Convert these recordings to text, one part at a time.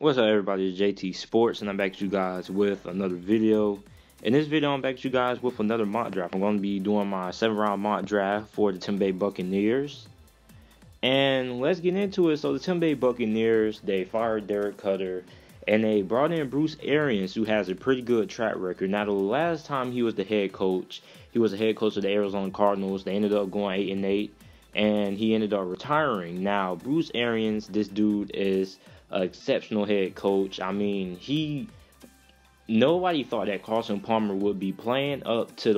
What's up, everybody? It's JT Sports, and I'm back to you guys with another video. In this video, I'm back to you guys with another mock draft. I'm going to be doing my 7th-round mock draft for the Tampa Bay Buccaneers. And let's get into it. So the Tampa Bay Buccaneers, they fired Derek Cutter, and they brought in Bruce Arians, who has a pretty good track record. Now, the last time he was the head coach, he was the head coach of the Arizona Cardinals. They ended up going 8-8, and he ended up retiring. Now, Bruce Arians, this dude is an exceptional head coach. I mean, nobody thought that Carson Palmer would be playing up to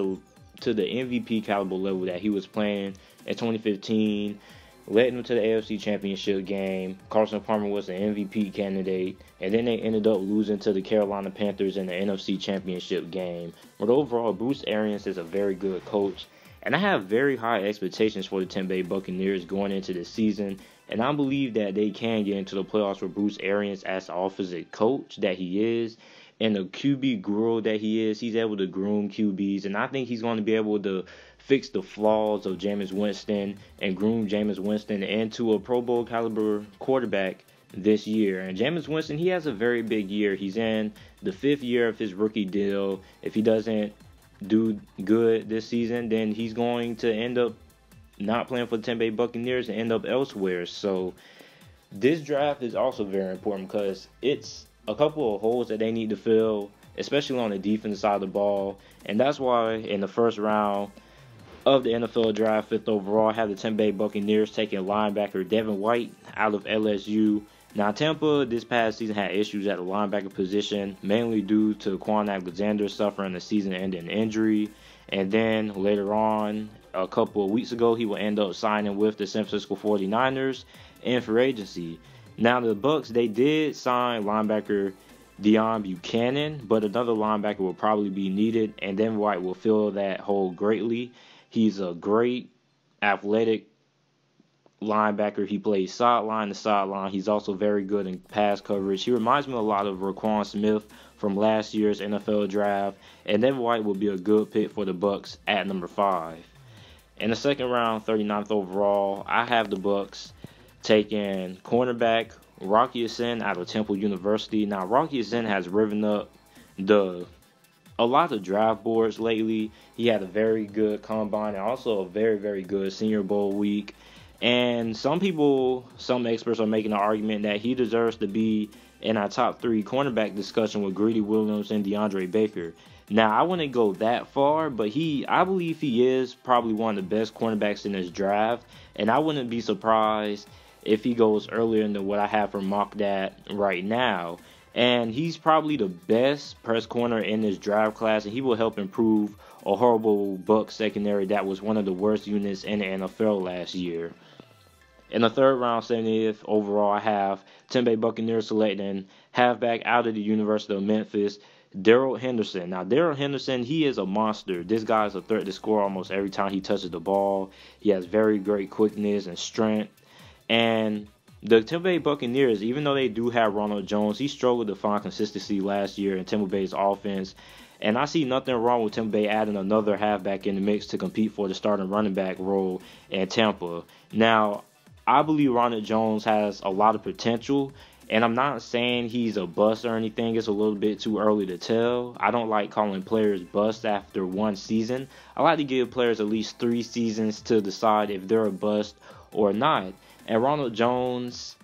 the MVP caliber level that he was playing in 2015, led them to the AFC Championship game. Carson Palmer was an MVP candidate, and then they ended up losing to the Carolina Panthers in the NFC Championship game. But overall, Bruce Arians is a very good coach, and I have very high expectations for the Tampa Bay Buccaneers going into this season. And I believe that they can get into the playoffs with Bruce Arians as the offensive coach that he is, and the QB guru that he is. He's able to groom QBs, and I think he's going to be able to fix the flaws of Jameis Winston and groom Jameis Winston into a Pro Bowl caliber quarterback this year. And Jameis Winston, he has a very big year. He's in the 5th year of his rookie deal. If he doesn't do good this season, then he's going to end up not playing for the Tampa Bay Buccaneers and end up elsewhere. So this draft is also very important because it's a couple of holes that they need to fill, especially on the defensive side of the ball. And that's why in the first round of the NFL draft, 5th overall, I have the Tampa Bay Buccaneers taking linebacker Devin White out of LSU. Now, Tampa this past season had issues at the linebacker position, mainly due to Quan Alexander suffering a season-ending injury. And then later on, a couple of weeks ago, he will end up signing with the San Francisco 49ers in free agency. Now, the Bucs, they did sign linebacker Deion Buchanan, but another linebacker will probably be needed, and then White will fill that hole greatly. He's a great athletic linebacker. He plays sideline to sideline. He's also very good in pass coverage. He reminds me a lot of Roquan Smith from last year's NFL draft, and then White will be a good pick for the Bucs at number 5. In the 2nd round, 39th overall, I have the Bucs taking cornerback Rocky Sin out of Temple University. Now, Rocky Sin has riven up a lot of draft boards lately. He had a very good combine and also a very, very good Senior Bowl week. And some experts are making the argument that he deserves to be in our top 3 cornerback discussion with Greedy Williams and DeAndre Baker. Now, I wouldn't go that far, but I believe he is probably one of the best cornerbacks in this draft, and I wouldn't be surprised if he goes earlier than what I have for mock that right now. And he's probably the best press corner in this draft class, and he will help improve a horrible Bucs secondary that was one of the worst units in the NFL last year. In the 3rd round, 70th overall, I have Tampa Bay Buccaneers selecting halfback out of the University of Memphis, DARRELL Henderson. Now, DARRELL Henderson, he is a monster. This guy is a threat to score almost every time he touches the ball. He has very great quickness and strength. And the Tampa Bay Buccaneers, even though they do have Ronald Jones, he struggled to find consistency last year in Tampa Bay's offense. And I see nothing wrong with Tampa Bay adding another halfback in the mix to compete for the starting running back role in Tampa. Now, I believe Ronald Jones has a lot of potential, and I'm not saying he's a bust or anything. It's a little bit too early to tell. I don't like calling players bust after one season. I like to give players at least 3 seasons to decide if they're a bust or not. And Ronald Jones,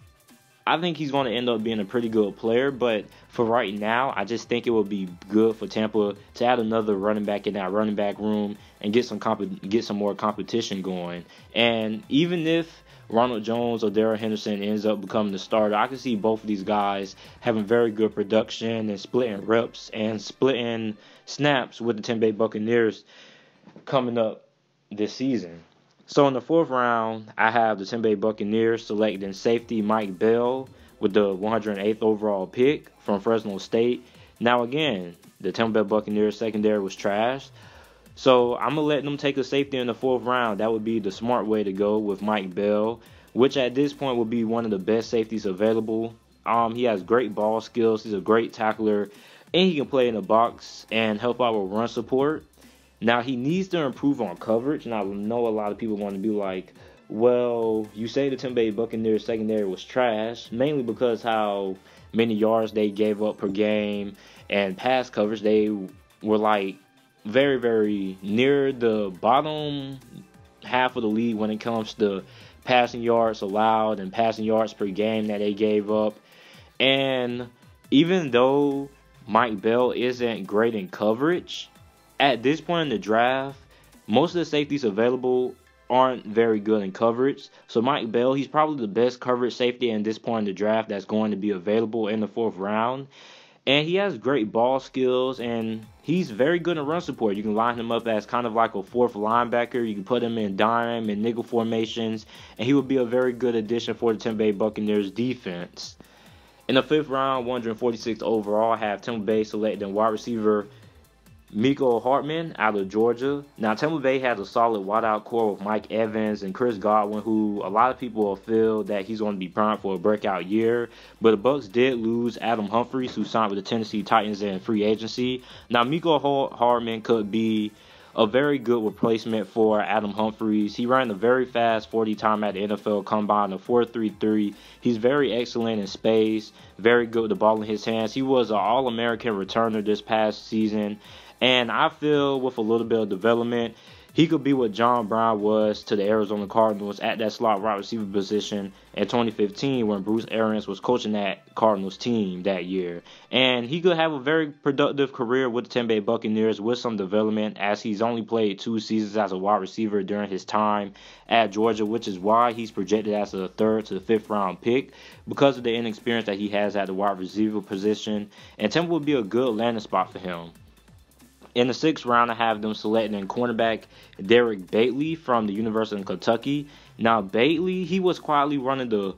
I think he's going to end up being a pretty good player, but for right now, I just think it would be good for Tampa to add another running back in that running back room and get some more competition going. And even if Ronald Jones or DARRELL Henderson ends up becoming the starter, I can see both of these guys having very good production and splitting reps and splitting snaps with the Tampa Bay Buccaneers coming up this season. So in the 4th round, I have the Tampa Bay Buccaneers selecting safety Mike Bell with the 108th overall pick from Fresno State. Now again, the Tampa Bay Buccaneers secondary was trash, so I'm going to let them take a safety in the 4th round. That would be the smart way to go with Mike Bell, which at this point will be one of the best safeties available. He has great ball skills. He's a great tackler, and he can play in the box and help out with run support. Now, he needs to improve on coverage, and I know a lot of people want to be like, well, you say the Tampa Bay Buccaneers secondary was trash, mainly because how many yards they gave up per game, and pass coverage, they were like very, very near the bottom half of the league when it comes to passing yards allowed and passing yards per game that they gave up. And even though Mike Bell isn't great in coverage, at this point in the draft, most of the safeties available aren't very good in coverage. So Mike Bell, he's probably the best coverage safety in this point in the draft that's going to be available in the 4th round. And he has great ball skills, and he's very good in run support. You can line him up as kind of like a 4th linebacker. You can put him in dime and nickel formations, and he would be a very good addition for the Tampa Bay Buccaneers defense. In the 5th round, 146th overall, I have Tampa Bay selecting wide receiver MECOLE HARDMAN out of Georgia. Now, Tampa Bay has a solid wideout core with Mike Evans and Chris Godwin, who a lot of people feel that he's going to be primed for a breakout year. But the Bucs did lose Adam Humphries, who signed with the Tennessee Titans in free agency. Now, MECOLE HARDMAN could be a very good replacement for Adam Humphries. He ran a very fast 40 time at the NFL Combine, a 4.33. He's very excellent in space, very good with the ball in his hands. He was an All-American returner this past season. And I feel with a little bit of development, he could be what John Brown was to the Arizona Cardinals at that slot wide receiver position in 2015 when Bruce Arians was coaching that Cardinals team that year. And he could have a very productive career with the Tampa Bay Buccaneers with some development, as he's only played 2 seasons as a wide receiver during his time at Georgia, which is why he's projected as a 3rd to 5th round pick because of the inexperience that he has at the wide receiver position. And Tampa would be a good landing spot for him. In the 6th round, I have them selecting cornerback Derrick BAITY from the University of Kentucky. Now, BAITY, he was quietly running the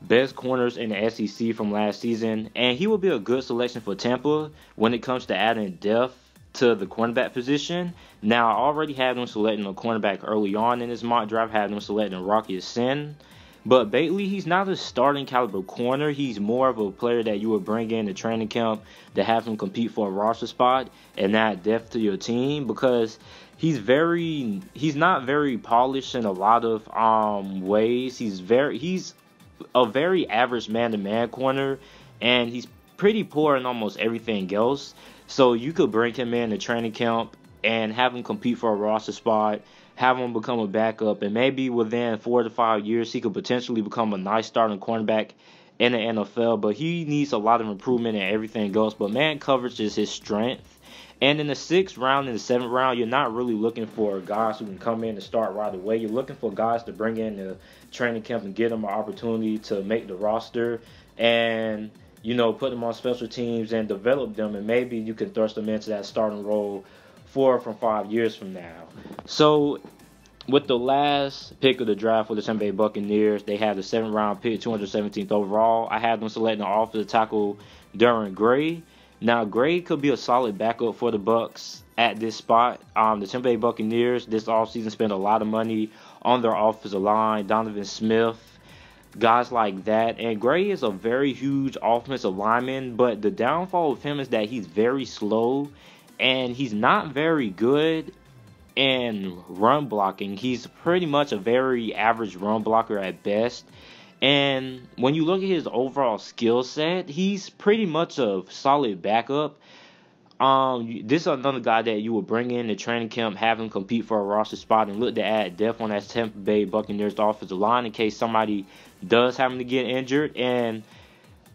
best corners in the SEC from last season, and he will be a good selection for Tampa when it comes to adding depth to the cornerback position. Now, I already had them selecting a cornerback early on in this mock draft. I had them selecting Rocky Sin. But BAITY, he's not a starting caliber corner. He's more of a player that you would bring in to training camp to have him compete for a roster spot and add depth to your team, because he's not very polished in a lot of ways. He's a very average man-to-man corner, and he's pretty poor in almost everything else. So you could bring him in to training camp and have him compete for a roster spot, have him become a backup, and maybe within 4 to 5 years, he could potentially become a nice starting cornerback in the NFL. But he needs a lot of improvement in everything else. But man coverage is his strength. And in the 6th round and the 7th round, you're not really looking for guys who can come in and start right away. You're looking for guys to bring in the training camp and give them an opportunity to make the roster and, you know, put them on special teams and develop them. And maybe you can thrust them into that starting role 4 from 5 years from now. So with the last pick of the draft for the Tampa Bay Buccaneers, they had the 7th round pick, 217th overall. I had them selecting offensive tackle Darren Gray. Now, Gray could be a solid backup for the Bucs at this spot. The Tampa Bay Buccaneers this offseason spent a lot of money on their offensive line, Donovan Smith, guys like that. And Gray is a very huge offensive lineman, but the downfall of him is that he's very slow and he's not very good in run blocking. He's pretty much a very average run blocker at best. And when you look at his overall skill set, he's pretty much a solid backup. This is another guy that you would bring in to training camp, have him compete for a roster spot, and look to add depth on that Tampa Bay Buccaneers offensive line in case somebody does happen to get injured. And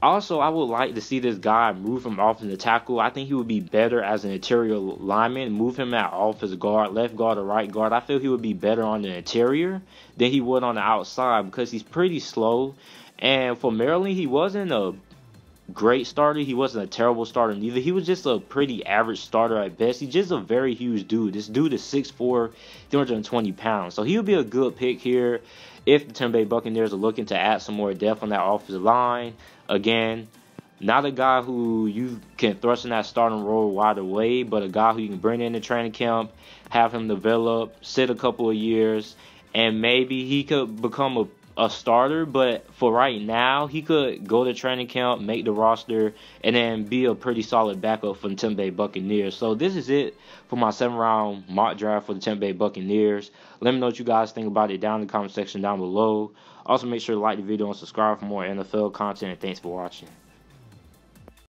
also, I would like to see this guy move from offensive tackle. I think he would be better as an interior lineman. Move him at offensive guard, left guard, or right guard. I feel he would be better on the interior than he would on the outside because he's pretty slow. And for Maryland, he wasn't a great starter. He wasn't a terrible starter neither. He was just a pretty average starter at best. He's just a very huge dude. This dude is 6'4", 320 pounds. So he would be a good pick here if the Tampa Bay Buccaneers are looking to add some more depth on that offensive line. Again, not a guy who you can thrust in that starting role right away, but a guy who you can bring in the training camp, have him develop, sit a couple of years, and maybe he could become a starter. But for right now, he could go to training camp, make the roster, and then be a pretty solid backup for the Tampa Bay Buccaneers. So this is it for my 7th round mock draft for the Tampa Bay Buccaneers. Let me know what you guys think about it down in the comment section down below. Also, make sure to like the video and subscribe for more NFL content, and thanks for watching.